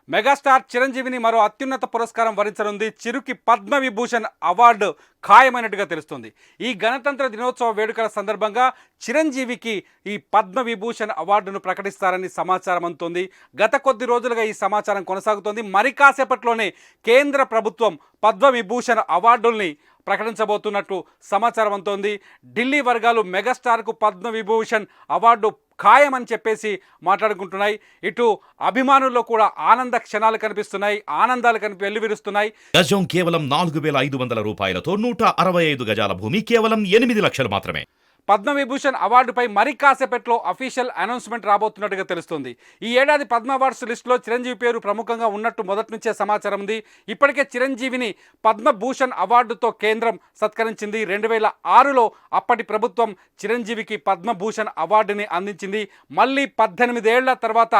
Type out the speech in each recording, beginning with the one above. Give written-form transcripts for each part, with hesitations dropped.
Megastar చిరంజీవిని మరో అత్యున్నత పురస్కారం వరించనుంది. చిరుకి పద్మవిభూషణ్ అవార్డు ఖాయమైనట్టుగా తెలుస్తుంది. ఈ గణతంత్ర దినోత్సవ వేడుకల సందర్భంగా చిరంజీవికి ఈ పద్మవిభూషణ్ అవార్డును ప్రకటిస్తారని సమాచారం అందుతోంది. గత కొద్ది రోజులుగా ఈ సమాచారం కొనసాగుతోంది. మరి కాసేపట్లోనే కేంద్ర ప్రభుత్వం పద్మవిభూషణ్ అవార్డుల్ని ప్రకటించబోతున్నట్లు సమాచారం అందుతోంది. ఢిల్లీ వర్గాలు మెగాస్టార్కు పద్మవిభూషణ్ అవార్డు ఖాయమని చెప్పేసి మాట్లాడుకుంటున్నాయి. ఇటు అభిమానుల్లో కూడా ఆనంద క్షణాలు కనిపిస్తున్నాయి, ఆనందాలు వెల్లివిరుస్తున్నాయి. గజం కేవలం 4,500 రూపాయలతో 165 గజాల భూమి కేవలం 8 లక్షలు మాత్రమే. పద్మవిభూషణ్ అవార్డుపై మరి కాసేపట్లో అఫీషియల్ అనౌన్స్మెంట్ రాబోతున్నట్టుగా తెలుస్తుంది. ఈ ఏడాది పద్మ అవార్డ్స్ లిస్టులో చిరంజీవి పేరు ప్రముఖంగా ఉన్నట్టు మొదటి నుంచే సమాచారం ఉంది. ఇప్పటికే చిరంజీవిని పద్మభూషణ్ అవార్డుతో కేంద్రం సత్కరించింది. 2006లో అప్పటి ప్రభుత్వం చిరంజీవికి పద్మభూషణ్ అవార్డుని అందించింది. మళ్ళీ 18 ఏళ్ల తర్వాత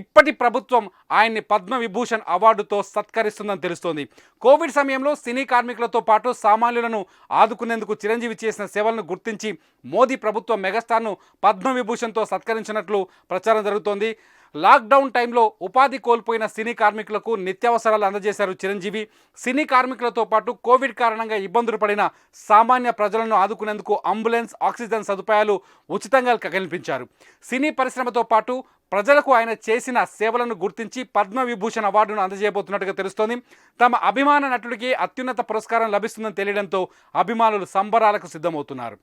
ఇప్పటి ప్రభుత్వం ఆయన్ని పద్మవిభూషణ్ అవార్డుతో సత్కరిస్తుందని తెలుస్తోంది. కోవిడ్ సమయంలో సినీ కార్మికులతో పాటు సామాన్యులను ఆదుకునేందుకు చిరంజీవి చేసిన సేవలను గుర్తించి మోదీ ప్రభుత్వం మెగాస్టార్ను పద్మవిభూషణ్తో సత్కరించినట్లు ప్రచారం జరుగుతోంది. లాక్డౌన్ టైంలో ఉపాధి కోల్పోయిన సినీ కార్మికులకు నిత్యావసరాలు అందజేశారు చిరంజీవి. సినీ కార్మికులతో పాటు కోవిడ్ కారణంగా ఇబ్బందులు పడిన సామాన్య ప్రజలను ఆదుకునేందుకు అంబులెన్స్, ఆక్సిజన్ సదుపాయాలు ఉచితంగా కల్పించారు. సినీ పరిశ్రమతో పాటు ప్రజలకు ఆయన చేసిన సేవలను గుర్తించి పద్మవిభూషణ్ అవార్డును అందజేయబోతున్నట్టుగా తెలుస్తోంది. తమ అభిమాన నటుడికి అత్యున్నత పురస్కారం లభిస్తుందని తెలియడంతో అభిమానులు సంబరాలకు సిద్ధమవుతున్నారు.